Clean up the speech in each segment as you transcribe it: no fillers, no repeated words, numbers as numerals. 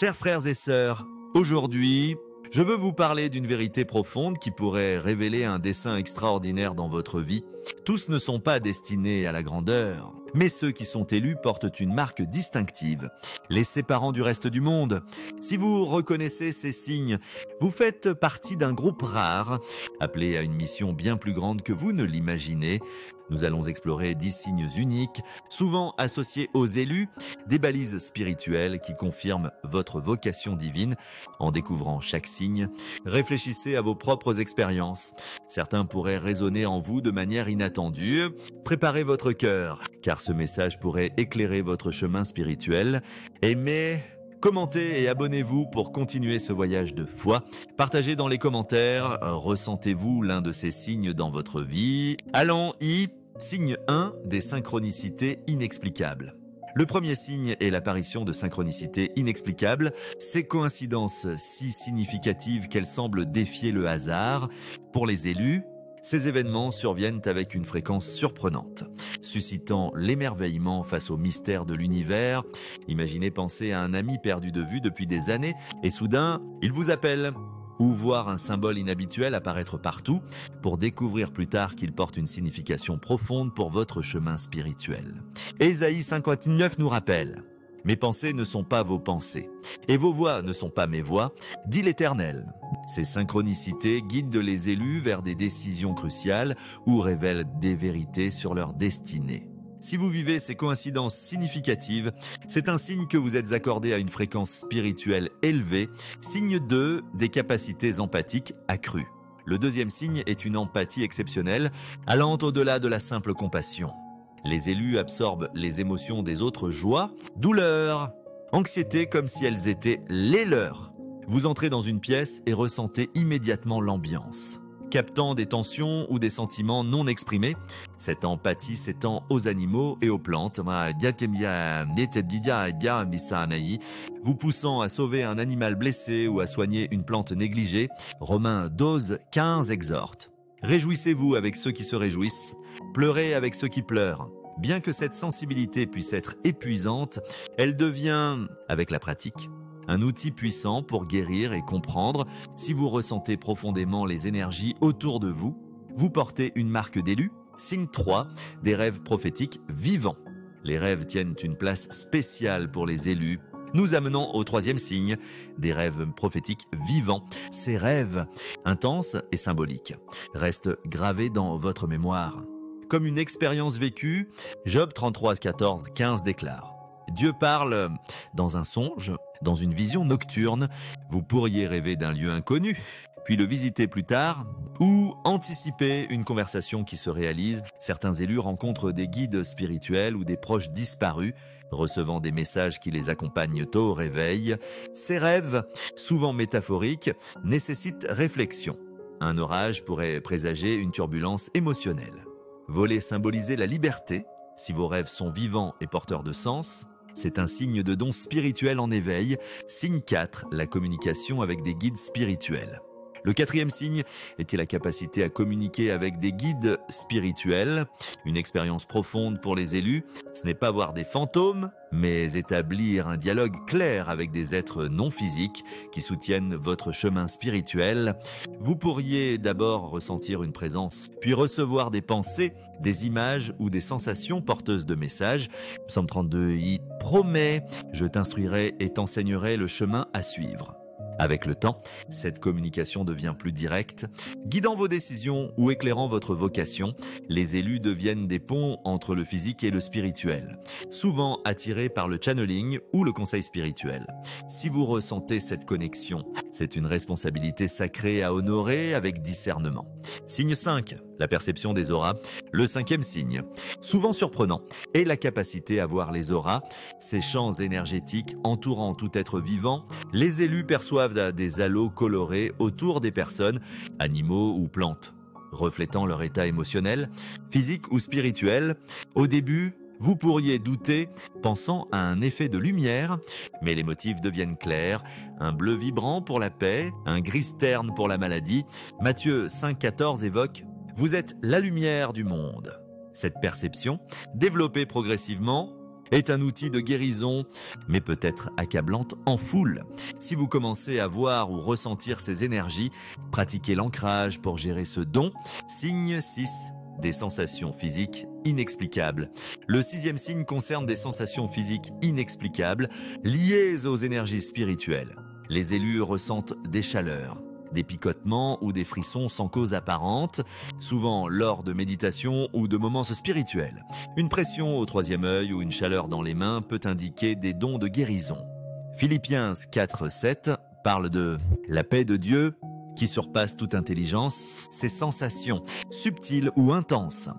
Chers frères et sœurs, aujourd'hui, je veux vous parler d'une vérité profonde qui pourrait révéler un dessein extraordinaire dans votre vie. Tous ne sont pas destinés à la grandeur, mais ceux qui sont élus portent une marque distinctive, les séparant du reste du monde. Si vous reconnaissez ces signes, vous faites partie d'un groupe rare, appelé à une mission bien plus grande que vous ne l'imaginez. Nous allons explorer 10 signes uniques, souvent associés aux élus, des balises spirituelles qui confirment votre vocation divine. En découvrant chaque signe, réfléchissez à vos propres expériences. Certains pourraient résonner en vous de manière inattendue. Préparez votre cœur, car ce message pourrait éclairer votre chemin spirituel. Aimez, commentez et abonnez-vous pour continuer ce voyage de foi. Partagez dans les commentaires, ressentez-vous l'un de ces signes dans votre vie. Allons-y. Signe 1, des synchronicités inexplicables. Le premier signe est l'apparition de synchronicités inexplicables, ces coïncidences si significatives qu'elles semblent défier le hasard. Pour les élus, ces événements surviennent avec une fréquence surprenante, suscitant l'émerveillement face au mystère de l'univers. Imaginez penser à un ami perdu de vue depuis des années et soudain, il vous appelle. Ou voir un symbole inhabituel apparaître partout pour découvrir plus tard qu'il porte une signification profonde pour votre chemin spirituel. Ésaïe 59 nous rappelle « Mes pensées ne sont pas vos pensées, et vos voix ne sont pas mes voix, dit l'Éternel ». Ces synchronicités guident les élus vers des décisions cruciales ou révèlent des vérités sur leur destinée. Si vous vivez ces coïncidences significatives, c'est un signe que vous êtes accordé à une fréquence spirituelle élevée. Signe 2, des capacités empathiques accrues. Le deuxième signe est une empathie exceptionnelle, allant au-delà de la simple compassion. Les élus absorbent les émotions des autres, joie, douleur, anxiété comme si elles étaient les leurs. Vous entrez dans une pièce et ressentez immédiatement l'ambiance. Captant des tensions ou des sentiments non exprimés. Cette empathie s'étend aux animaux et aux plantes, vous poussant à sauver un animal blessé ou à soigner une plante négligée. Romains 12, 15 exhorte. Réjouissez-vous avec ceux qui se réjouissent, pleurez avec ceux qui pleurent. Bien que cette sensibilité puisse être épuisante, elle devient, avec la pratique, un outil puissant pour guérir et comprendre. Si vous ressentez profondément les énergies autour de vous, vous portez une marque d'élu. Signe 3, des rêves prophétiques vivants. Les rêves tiennent une place spéciale pour les élus. Nous amenons au troisième signe, des rêves prophétiques vivants. Ces rêves, intenses et symboliques, restent gravés dans votre mémoire. Comme une expérience vécue, Job 33, 14, 15 déclare « Dieu parle dans un songe, dans une vision nocturne. Vous pourriez rêver d'un lieu inconnu, puis le visiter plus tard, ou anticiper une conversation qui se réalise. Certains élus rencontrent des guides spirituels ou des proches disparus, recevant des messages qui les accompagnent au réveil. Ces rêves, souvent métaphoriques, nécessitent réflexion. Un orage pourrait présager une turbulence émotionnelle. Voler symboliser la liberté. Si vos rêves sont vivants et porteurs de sens, c'est un signe de don spirituel en éveil. Signe 4, la communication avec des guides spirituels. Le quatrième signe était la capacité à communiquer avec des guides spirituels. Une expérience profonde pour les élus. Ce n'est pas voir des fantômes, mais établir un dialogue clair avec des êtres non physiques qui soutiennent votre chemin spirituel. Vous pourriez d'abord ressentir une présence, puis recevoir des pensées, des images ou des sensations porteuses de messages. Psaume 32 y promet « Je t'instruirai et t'enseignerai le chemin à suivre ». Avec le temps, cette communication devient plus directe. Guidant vos décisions ou éclairant votre vocation, les élus deviennent des ponts entre le physique et le spirituel, souvent attirés par le channeling ou le conseil spirituel. Si vous ressentez cette connexion, c'est une responsabilité sacrée à honorer avec discernement. Signe 5, la perception des auras. Le cinquième signe, souvent surprenant, est la capacité à voir les auras, ces champs énergétiques entourant tout être vivant. Les élus perçoivent des halos colorés autour des personnes, animaux ou plantes, reflétant leur état émotionnel, physique ou spirituel. Au début, vous pourriez douter, pensant à un effet de lumière, mais les motifs deviennent clairs. Un bleu vibrant pour la paix, un gris terne pour la maladie. Matthieu 5,14 évoque « Vous êtes la lumière du monde ». Cette perception, développée progressivement, est un outil de guérison, mais peut être accablante en foule. Si vous commencez à voir ou ressentir ces énergies, pratiquez l'ancrage pour gérer ce don. Signe 6. Des sensations physiques inexplicables. Le 6e signe concerne des sensations physiques inexplicables liées aux énergies spirituelles. Les élus ressentent des chaleurs, des picotements ou des frissons sans cause apparente, souvent lors de méditation ou de moments spirituels. Une pression au 3e œil ou une chaleur dans les mains peut indiquer des dons de guérison. Philippiens 4:7 parle de la paix de Dieu qui surpasse toute intelligence, ces sensations subtiles ou intenses,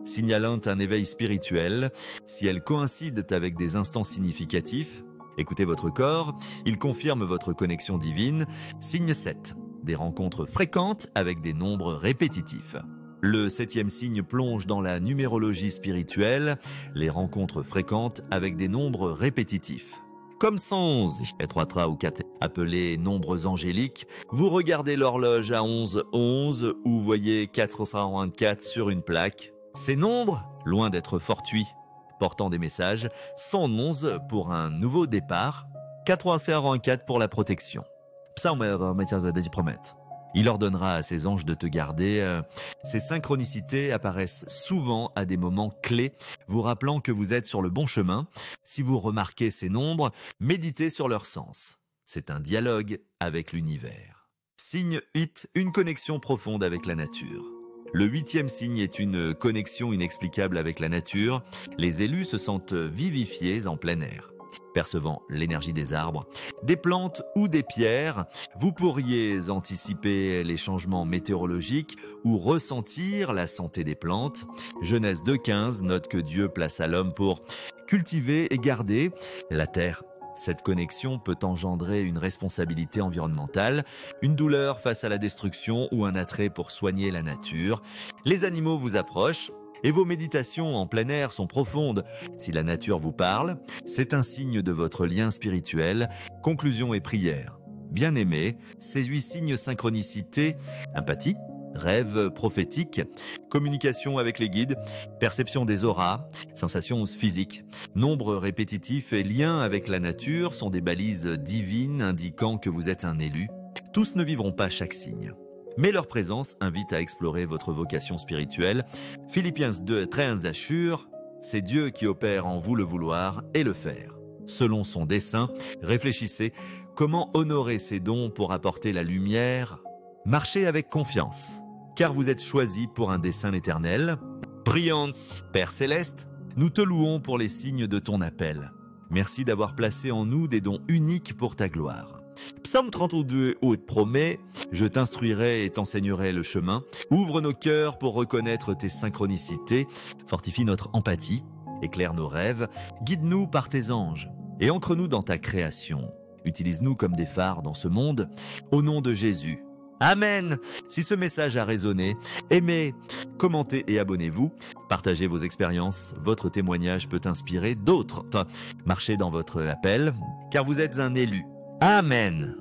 signalant un éveil spirituel. Si elles coïncident avec des instants significatifs, écoutez votre corps, il confirme votre connexion divine. Signe 7. Des rencontres fréquentes avec des nombres répétitifs. Le 7e signe plonge dans la numérologie spirituelle, les rencontres fréquentes avec des nombres répétitifs. Comme 111, et 3 tra ou 4, appelés nombres angéliques, vous regardez l'horloge à 11:11 ou voyez 424 sur une plaque. Ces nombres, loin d'être fortuits, portant des messages, 111 pour un nouveau départ, 444 pour la protection. Il ordonnera à ses anges de te garder. Ces synchronicités apparaissent souvent à des moments clés, vous rappelant que vous êtes sur le bon chemin. Si vous remarquez ces nombres, méditez sur leur sens. C'est un dialogue avec l'univers. Signe 8, une connexion profonde avec la nature. Le 8e signe est une connexion inexplicable avec la nature. Les élus se sentent vivifiés en plein air. Percevant l'énergie des arbres, des plantes ou des pierres, vous pourriez anticiper les changements météorologiques ou ressentir la santé des plantes. Genèse 2:15 note que Dieu plaça l'homme pour cultiver et garder la terre. Cette connexion peut engendrer une responsabilité environnementale, une douleur face à la destruction ou un attrait pour soigner la nature. Les animaux vous approchent, et vos méditations en plein air sont profondes. Si la nature vous parle, c'est un signe de votre lien spirituel. Conclusion et prière. Bien-aimés, ces 8 signes synchronicité, empathie, rêve prophétique, communication avec les guides, perception des auras, sensations physiques, nombre répétitif et lien avec la nature sont des balises divines indiquant que vous êtes un élu. Tous ne vivront pas chaque signe, mais leur présence invite à explorer votre vocation spirituelle. Philippiens 2:13 assure, c'est Dieu qui opère en vous le vouloir et le faire. Selon son dessein, réfléchissez comment honorer ces dons pour apporter la lumière. Marchez avec confiance, car vous êtes choisis pour un dessein éternel. Prions, Père Céleste, nous te louons pour les signes de ton appel. Merci d'avoir placé en nous des dons uniques pour ta gloire. Psaume 32 promet, je t'instruirai et t'enseignerai le chemin. Ouvre nos cœurs pour reconnaître tes synchronicités. Fortifie notre empathie, éclaire nos rêves. Guide-nous par tes anges et ancre-nous dans ta création. Utilise-nous comme des phares dans ce monde. Au nom de Jésus. Amen. Si ce message a résonné, aimez, commentez et abonnez-vous. Partagez vos expériences. Votre témoignage peut inspirer d'autres. Marchez dans votre appel, car vous êtes un élu. Amen.